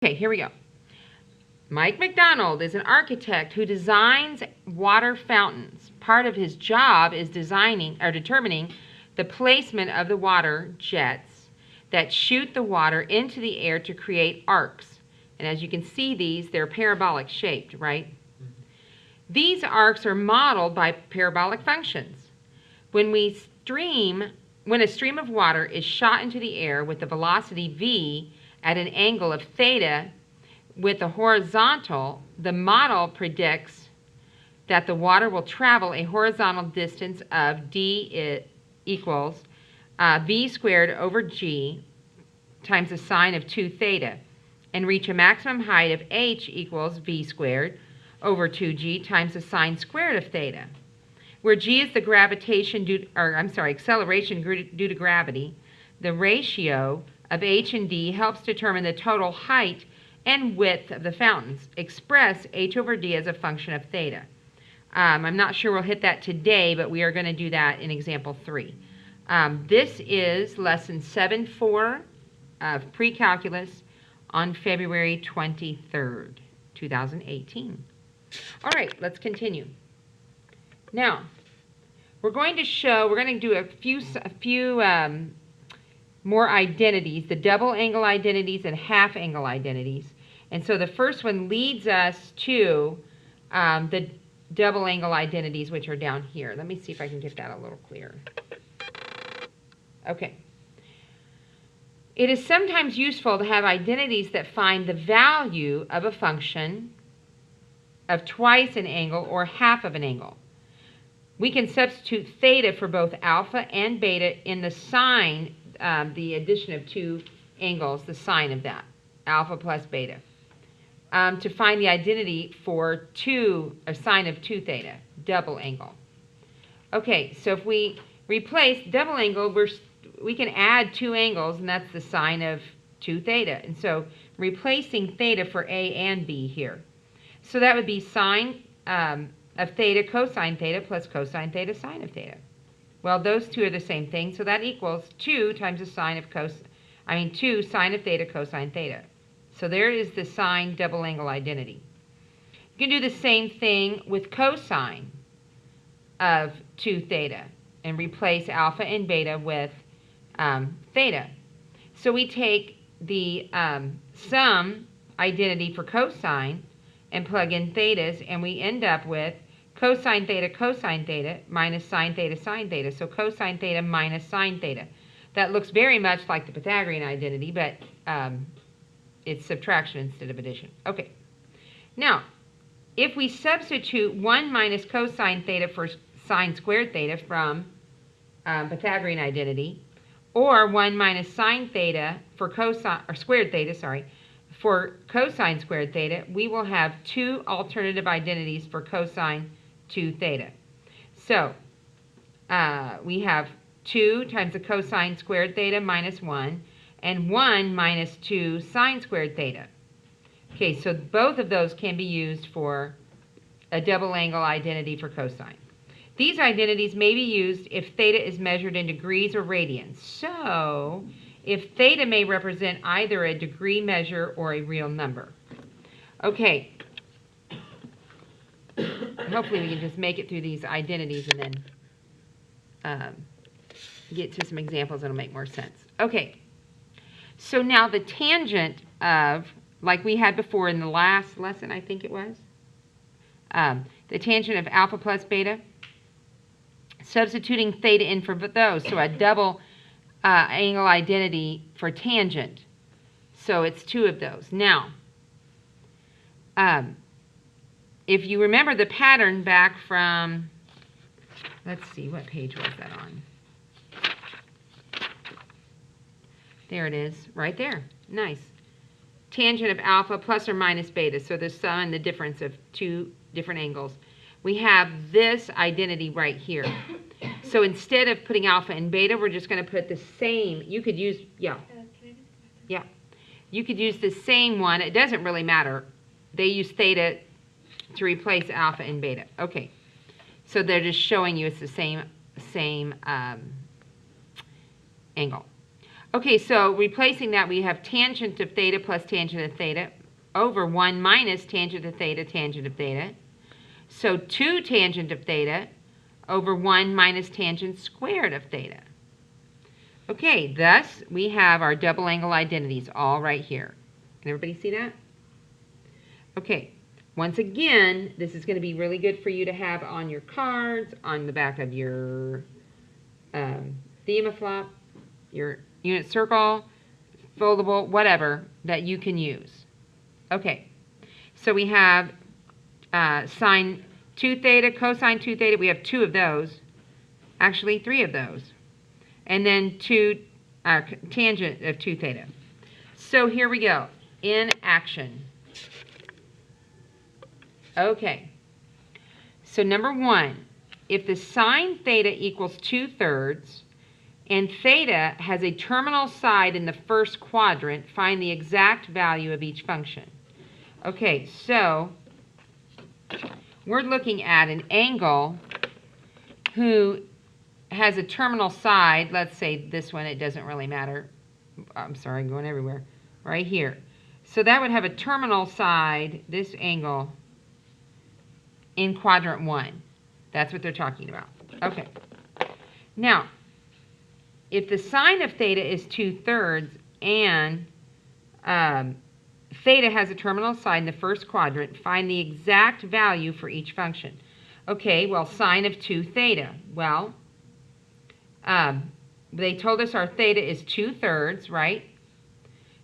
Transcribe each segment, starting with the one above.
Okay, here we go. Mike McDonald is an architect who designs water fountains. Part of his job is designing or determining the placement of the water jets that shoot the water into the air to create arcs. And as you can see, they're parabolic shaped, right? These arcs are modeled by parabolic functions. When a stream of water is shot into the air with the velocity v at an angle of theta with the horizontal, the model predicts that the water will travel a horizontal distance of d equals v squared over g times the sine of 2 theta and reach a maximum height of h equals v squared over 2g times the sine squared of theta, where g is the acceleration due to gravity. The ratio of h and d helps determine the total height and width of the fountains. Express h over d as a function of theta. I'm not sure we'll hit that today, but we are going to do that in example 3. This is lesson 7-4 of pre-calculus on February 23rd, 2018. All right, let's continue. Now, we're going to do a few more identities, the double angle identities and half angle identities. And so the first one leads us to the double angle identities, which are down here. Let me see if I can get that a little clearer. Okay. It is sometimes useful to have identities that find the value of a function of twice an angle or half of an angle. We can substitute theta for both alpha and beta in the sine, the addition of two angles, the sine of that, alpha plus beta, to find the identity for a sine of 2 theta, double angle. Okay, so if we replace double angle, we can add 2 angles, and that's the sine of 2 theta. And so replacing theta for A and B here. So that would be sine of theta cosine theta plus cosine theta sine of theta. Well, those two are the same thing, so that equals 2 times the sine of 2 sine of theta cosine theta. So there is the sine double angle identity. You can do the same thing with cosine of 2 theta and replace alpha and beta with theta. So we take the sum identity for cosine and plug in thetas, and we end up with cosine theta minus sine theta. So cosine theta minus sine theta. That looks very much like the Pythagorean identity, but it's subtraction instead of addition. Okay. Now, if we substitute 1 minus cosine theta for sine squared theta from Pythagorean identity, or 1 minus sine theta for squared theta, for cosine squared theta, we will have 2 alternative identities for cosine 2 theta. So we have 2 times the cosine squared theta minus 1, and 1 minus 2 sine squared theta. Okay, so both of those can be used for a double angle identity for cosine. These identities may be used if theta is measured in degrees or radians. So if theta may represent either a degree measure or a real number. Okay. Hopefully we can just make it through these identities and then get to some examples that'll make more sense. Okay. So now the tangent of, like we had before in the last lesson, I think it was, the tangent of alpha plus beta, substituting theta in for those, so a double angle identity for tangent. So it's 2 of those. Now, if you remember the pattern back from, let's see, what page was that on? There it is, right there. Nice. Tangent of alpha plus or minus beta, so the sum and the difference of 2 different angles. We have this identity right here. So instead of putting alpha and beta, we're just going to put the same. You could use, yeah. You could use the same one. It doesn't really matter. They use theta to replace alpha and beta. Okay. So they're just showing you it's the same angle. Okay, so replacing that, we have tangent of theta plus tangent of theta over 1 minus tangent of theta, tangent of theta. So 2 tangent of theta over 1 minus tangent squared of theta. Okay, thus we have our double angle identities all right here. Can everybody see that? Okay, once again, this is going to be really good for you to have on your cards, on the back of your thema flop, your unit circle, foldable, whatever that you can use. Okay, so we have sine 2 theta, cosine 2 theta. We have 2 of those, actually 3 of those. And then tangent of 2 theta. So here we go, in action. Okay, so number 1, if the sine theta equals 2/3 and theta has a terminal side in the first quadrant, find the exact value of each function. Okay, so we're looking at an angle who has a terminal side. Let's say this one, it doesn't really matter. I'm sorry, I'm going everywhere. Right here. So that would have a terminal side, this angle, in quadrant 1. That's what they're talking about. Okay. Now, if the sine of theta is 2/3 and theta has a terminal side in the first quadrant, find the exact value for each function. Okay, well, sine of 2 theta. Well, they told us our theta is 2/3, right?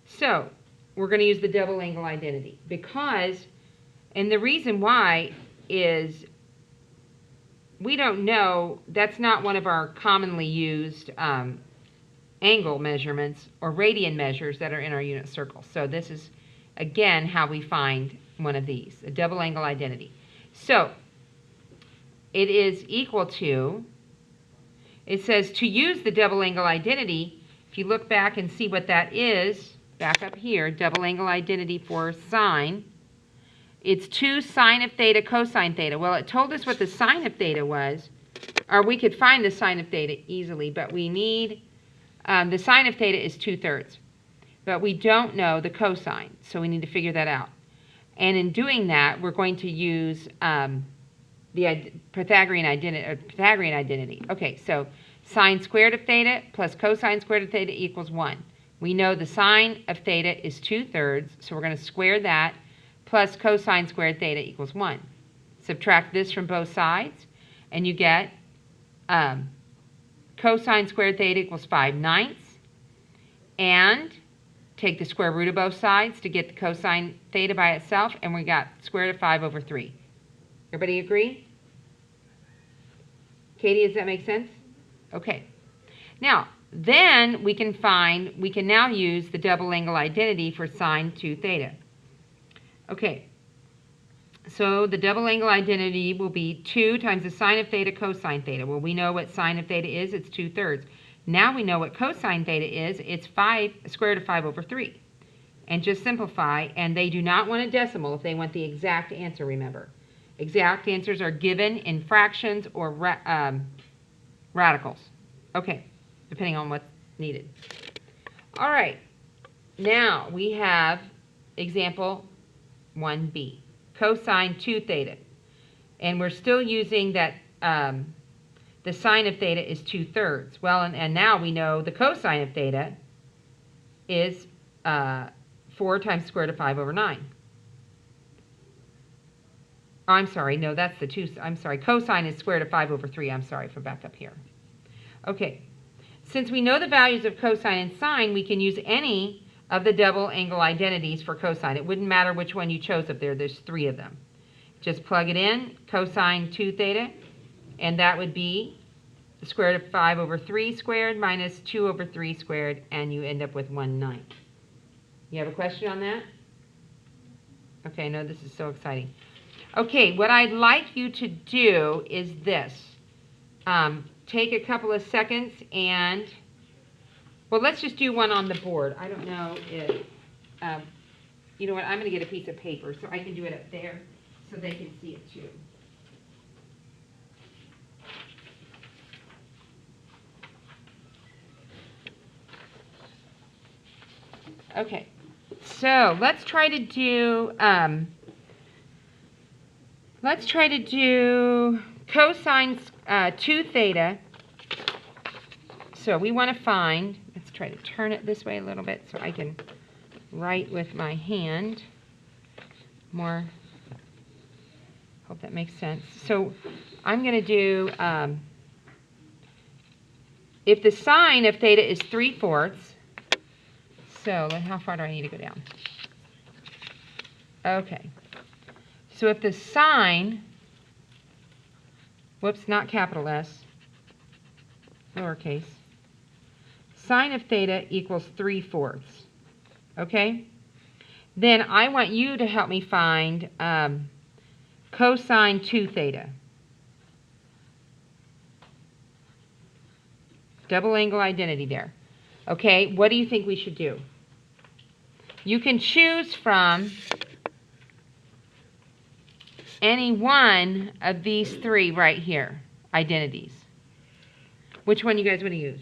So we're going to use the double angle identity because, and the reason why is we don't know, that's not one of our commonly used angle measurements or radian measures that are in our unit circle. So this is, again, how we find one of these, a double angle identity. So it is equal to, it says to use the double angle identity, if you look back and see what that is, back up here, double angle identity for sine, it's 2 sine of theta cosine theta. Well, it told us what the sine of theta was, or we could find the sine of theta easily, but we need, the sine of theta is 2/3. But we don't know the cosine, so we need to figure that out. And in doing that, we're going to use the Pythagorean identity. Okay, so sine squared of theta plus cosine squared of theta equals 1. We know the sine of theta is 2/3, so we're going to square that, plus cosine squared theta equals 1. Subtract this from both sides, and you get cosine squared theta equals 5/9. And take the square root of both sides to get the cosine theta by itself, and we got square root of 5/3. Everybody agree? Katie, does that make sense? Okay. Now, then we can now use the double angle identity for sine 2 theta. Okay. So the double angle identity will be 2 times the sine of theta cosine theta. Well, we know what sine of theta is. It's 2/3. Now we know what cosine theta is. It's square root of 5/3. And just simplify, and they do not want a decimal if they want the exact answer, remember. Exact answers are given in fractions or radicals. Okay, depending on what's needed. All right, now we have example 1b, cosine 2 theta. And we're still using that, the sine of theta is 2/3. Well, and now we know the cosine of theta is 4 times square root of 5/9. Oh, I'm sorry, no, that's the 2, I'm sorry, cosine is square root of 5/3, I'm sorry, from back up here. Okay, since we know the values of cosine and sine, we can use any of the double angle identities for cosine. It wouldn't matter which one you chose up there, there's 3 of them. Just plug it in, cosine 2 theta, and that would be the square root of 5/3 squared minus 2/3 squared, and you end up with 1/9. You have a question on that? Okay, no, this is so exciting. Okay, what I'd like you to do is this. Take a couple of seconds and, well, let's just do one on the board. I don't know if, you know what, I'm going to get a piece of paper so I can do it up there so they can see it too. Okay, so let's try to do cosine 2 theta. So we want to find, let's try to turn it this way a little bit so I can write with my hand more. Hope that makes sense. So I'm going to do, if the sine of theta is 3/4, so how far do I need to go down? Okay. So if the sine, whoops, not capital S, lowercase, sine of theta equals 3/4, okay? Then I want you to help me find cosine 2 theta. Double angle identity there. Okay, what do you think we should do? You can choose from any one of these three right here, identities. Which one you guys want to use?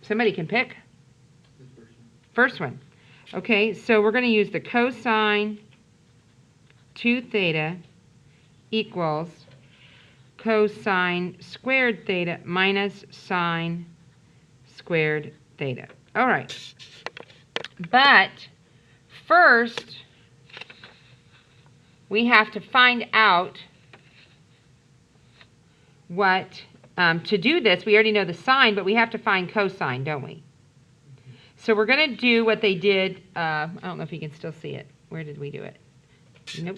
Somebody can pick. First one. Okay, so we're going to use the cosine 2 theta equals cosine squared theta minus sine squared theta. All right. But first, we have to find out what, to do this, we already know the sine, but we have to find cosine, don't we? So we're going to do what they did, I don't know if you can still see it. Where did we do it? Nope.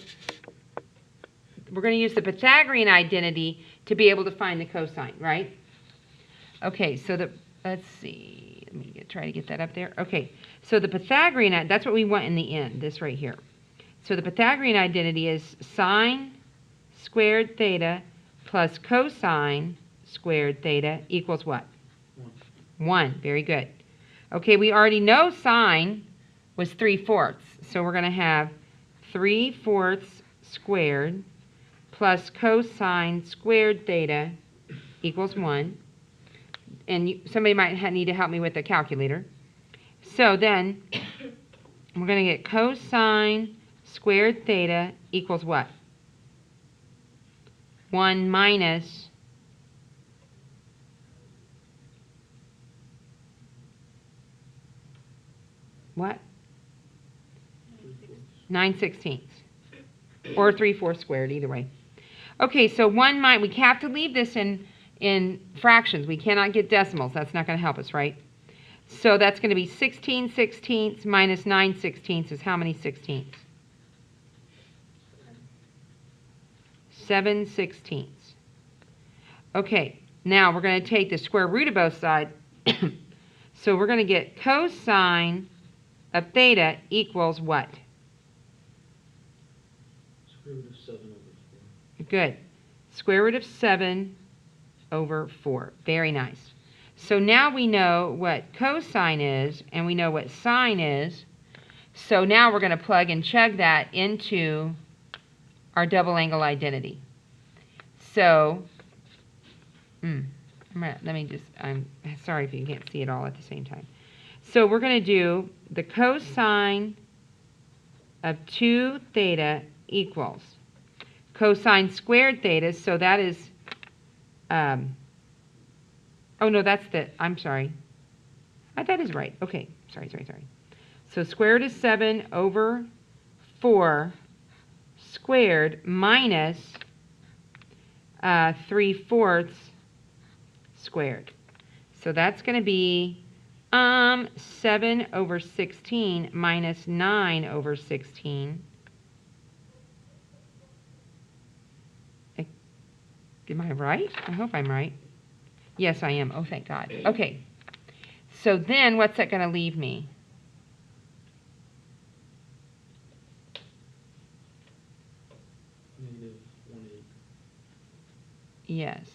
We're going to use the Pythagorean identity to be able to find the cosine, right? Okay, so let's see, let me try to get that up there. Okay, so the Pythagorean, that's what we want in the end, this right here. So the Pythagorean identity is sine squared theta plus cosine squared theta equals what? 1. Very good. Okay, we already know sine was 3/4, so we're going to have 3/4 squared plus cosine squared theta equals 1. And somebody might need to help me with the calculator. So then we're going to get cosine squared theta equals what? 1 minus what? 9/16 or 3/4 squared, either way. Okay, so we have to leave this in fractions. We cannot get decimals. That's not going to help us, right? So that's going to be 16/16 minus 9/16 is how many 16ths? 7/16. Okay, now we're going to take the square root of both sides. So we're going to get cosine of theta equals what? Square root of 7 over 4. Good. Square root of 7 over 4. Very nice. So now we know what cosine is, and we know what sine is. So now we're going to plug and chug that into our double angle identity. So, I'm sorry if you can't see it all at the same time. So we're going to do the cosine of 2 theta equals cosine squared theta, so that is, oh no, I'm sorry. That is right. Okay, sorry. So square root of 7 over 4 squared minus 3/4 squared. So that's going to be 7 over 16 minus 9 over 16. Am I right? I hope I'm right. Yes, I am. Oh, thank God. Okay. So then what's that going to leave me? -1/8. Yes.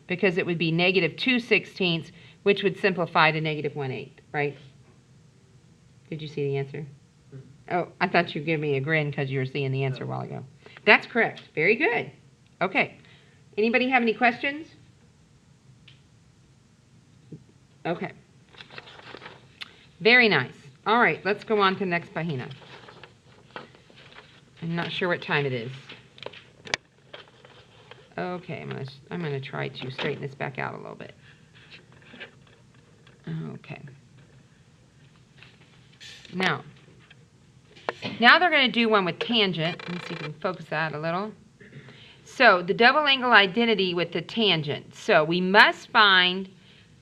Because it would be negative 2/16, which would simplify to negative 1/8, right? Did you see the answer? Oh, I thought you'd give me a grin because you were seeing the answer a while ago. That's correct. Very good. Okay. Anybody have any questions? Okay. Very nice. All right, let's go on to the next pagina. I'm not sure what time it is. Okay, I'm gonna try to straighten this back out a little bit. Okay. Now they're going to do one with tangent. Let's see if we can focus that a little. So the double angle identity with the tangent. So we must find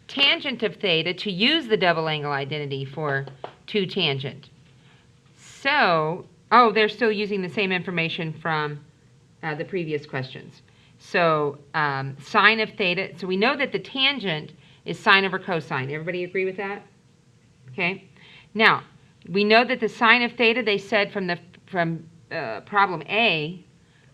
tangent of theta to use the double angle identity for 2 tangent. So, oh, they're still using the same information from the previous questions. So sine of theta. So we know that the tangent is sine over cosine. Everybody agree with that? Okay. Now, we know that the sine of theta, they said from problem A,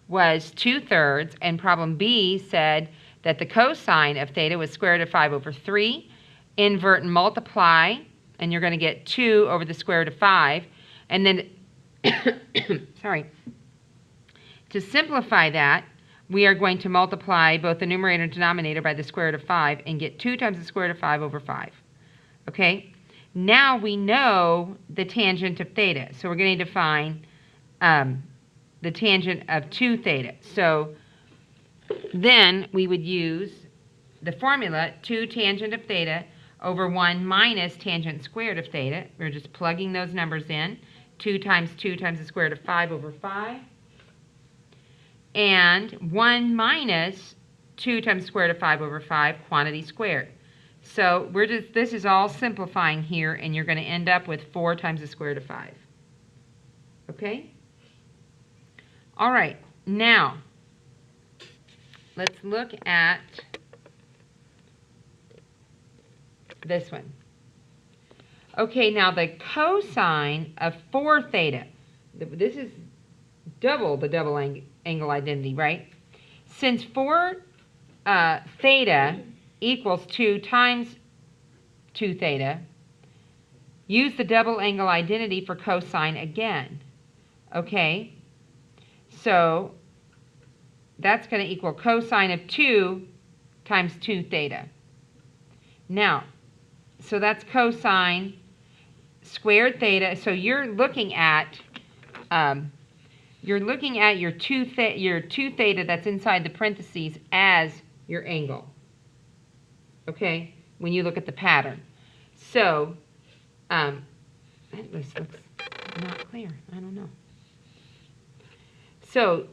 was 2/3, and problem B said that the cosine of theta was square root of 5 over 3. Invert and multiply, and you're going to get 2 over the square root of 5. And then, sorry, to simplify that, we are going to multiply both the numerator and denominator by the square root of 5 and get 2 times the square root of 5 over 5. Okay? Now we know the tangent of theta, so we're going to find the tangent of 2 theta. So then we would use the formula 2 tangent of theta over 1 minus tangent squared of theta. We're just plugging those numbers in. 2 times the square root of 5 over 5. And 1 minus 2 times the square root of 5 over 5, quantity squared. So this is all simplifying here, and you're going to end up with 4 times the square root of 5. Okay? All right, now let's look at this one. Okay, now the cosine of 4 theta. This is double the double angle identity, right? Since 4 theta equals 2 times 2 theta, use the double angle identity for cosine again. Okay? So that's going to equal cosine of 2 times 2 theta. Now, so that's cosine squared theta. So you're looking at your 2 theta that's inside the parentheses as your angle. Okay, when you look at the pattern. So this looks not clear. I don't know. So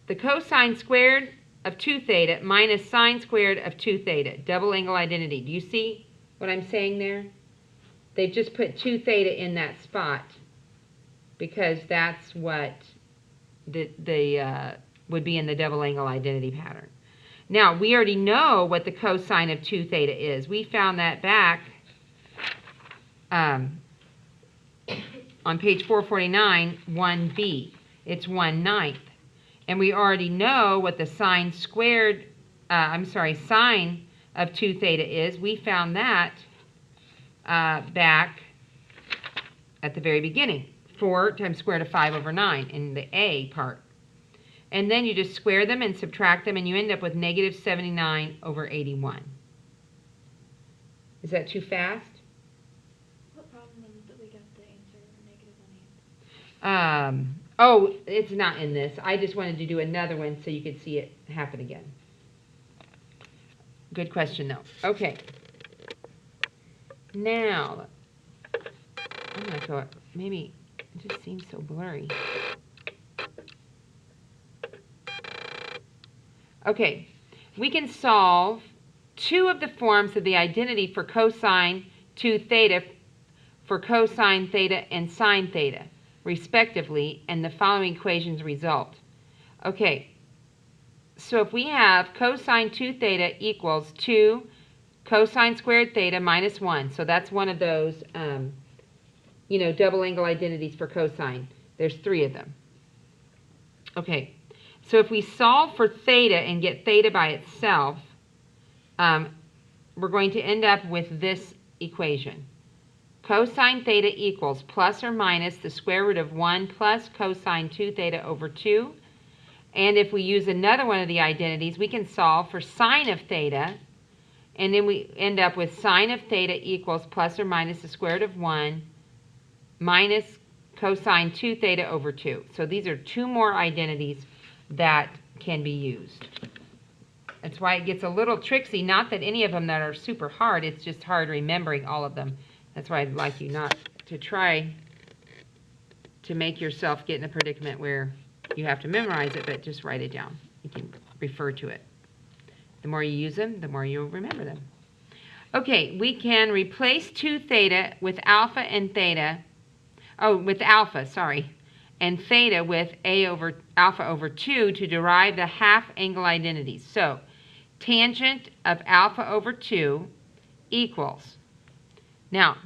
the cosine squared of 2 theta minus sine squared of 2 theta, double angle identity. Do you see what I'm saying there? They've just put 2 theta in that spot because that's what would be in the double angle identity pattern. Now, we already know what the cosine of 2 theta is. We found that back on page 449, 1b. It's 1/9. And we already know what the sine of 2 theta is. We found that back at the very beginning. 4 times square root of 5 over 9 in the A part. And then you just square them and subtract them, and you end up with negative 79 over 81. Is that too fast? What problem was it that we got the answer negative on the end? Oh, it's not in this. I just wanted to do another one so you could see it happen again. Good question, though. Okay. Now, I'm going to go, maybe it just seems so blurry. Okay, we can solve 2 of the forms of the identity for cosine 2 theta for cosine theta and sine theta, respectively, and the following equations result. Okay, so if we have cosine 2 theta equals 2 cosine squared theta minus 1, so that's one of those, double angle identities for cosine. There's 3 of them. Okay. So if we solve for theta and get theta by itself, we're going to end up with this equation. Cosine theta equals plus or minus the square root of 1 plus cosine 2 theta over 2. And if we use another one of the identities, we can solve for sine of theta. And then we end up with sine of theta equals plus or minus the square root of 1 minus cosine 2 theta over 2. So these are two more identities that can be used. That's why it gets a little tricksy. Not that any of them that are super hard. It's just hard remembering all of them. That's why I'd like you not to try to make yourself get in a predicament where you have to memorize it, but just write it down. You can refer to it. The more you use them, the more you'll remember them. Okay, we can replace 2 theta with alpha and theta. Oh, with alpha, sorry. And theta with alpha over 2 to derive the half angle identities. So, tangent of alpha over 2 equals. Now,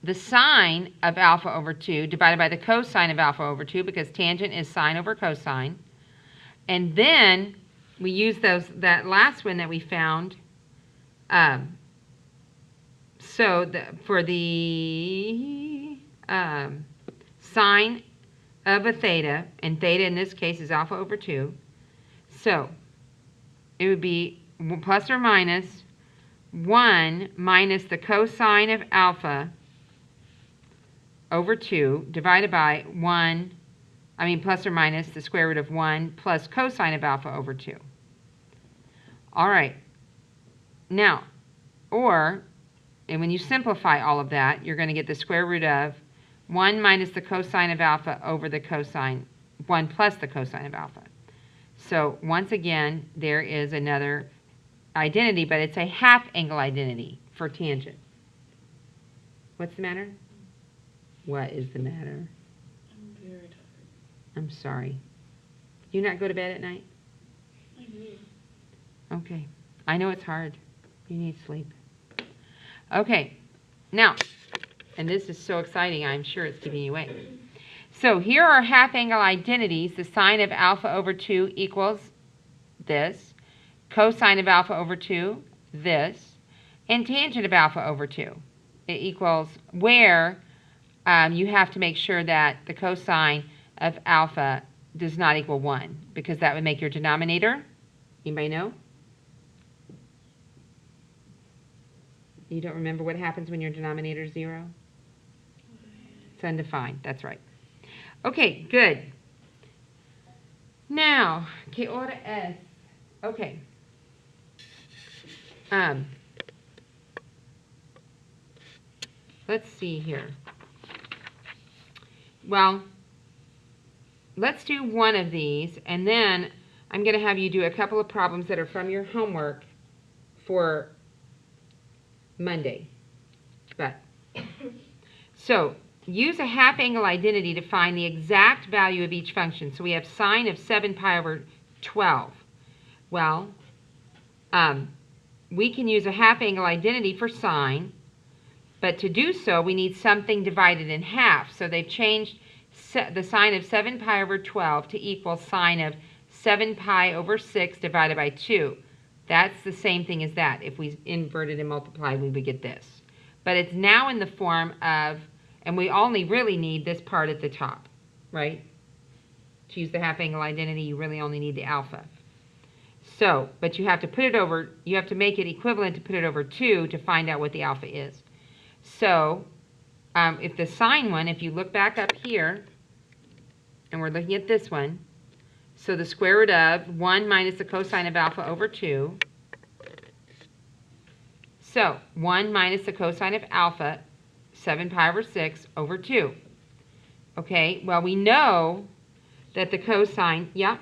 the sine of alpha over 2 divided by the cosine of alpha over 2, because tangent is sine over cosine. And then we use that last one that we found. For the sine of a theta, and theta in this case is alpha over 2. So it would be plus or minus 1 minus the cosine of alpha over 2 divided by plus or minus the square root of 1 plus cosine of alpha over 2. All right. Now, and when you simplify all of that, you're going to get the square root of 1 minus the cosine of alpha over the cosine, 1 plus the cosine of alpha. So once again, there is another identity, but it's a half angle identity for tangent. What's the matter? What is the matter? I'm very tired. I'm sorry. Do you not go to bed at night? I do. Okay. I know it's hard. You need sleep. Okay. Now, and this is so exciting, I'm sure it's keeping you awake. So here are half angle identities. The sine of alpha over 2 equals this. Cosine of alpha over 2, this. And tangent of alpha over 2. It equals where you have to make sure that the cosine of alpha does not equal 1, because that would make your denominator. Anybody know? You don't remember what happens when your denominator is 0? It's undefined. That's right. Okay, good. Now, ¿qué hora es? Okay. Let's see here. Well, let's do one of these, and then I'm going to have you do a couple of problems that are from your homework for Monday. So, use a half angle identity to find the exact value of each function. So we have sine of 7 pi over 12. Well, we can use a half angle identity for sine, but to do so, we need something divided in half. So they've changed the sine of 7 pi over 12 to equal sine of 7 pi over 6 divided by 2. That's the same thing as that. If we inverted and multiplied, we would get this. But it's now in the form of, and we only really need this part at the top, right? To use the half angle identity, you really only need the alpha. So, but you have to put it over, you have to make it equivalent to put it over 2 to find out what the alpha is. So, if the sine one, if you look back up here, and we're looking at this one, so the square root of 1 minus the cosine of alpha over 2. So, 1 minus the cosine of alpha, 7 pi over 6 over 2. Okay, well, we know that the cosine, yeah?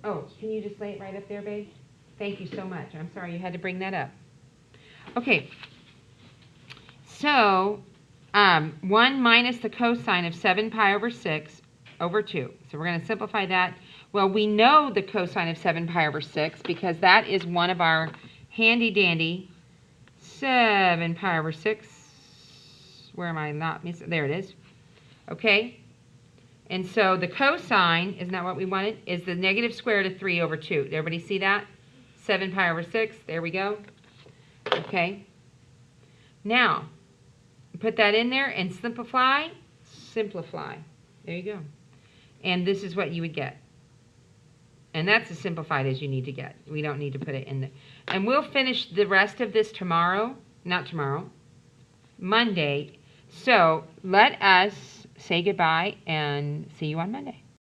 Oh, can you just lay it right up there, babe? Thank you so much. I'm sorry you had to bring that up. Okay. So, 1 minus the cosine of 7 pi over 6 over 2. So we're going to simplify that. Well, we know the cosine of 7 pi over 6 because that is one of our handy-dandy 7 pi over 6. Where am I not missing? There it is. Okay. And so the cosine, isn't that what we wanted, is the negative square root of 3 over 2. Did everybody see that? 7 pi over 6. There we go. Okay. Now, put that in there and simplify. Simplify. There you go. And this is what you would get. And that's as simplified as you need to get. We don't need to put it in there. And we'll finish the rest of this tomorrow. Not tomorrow. Monday. So let us say goodbye and see you on Monday.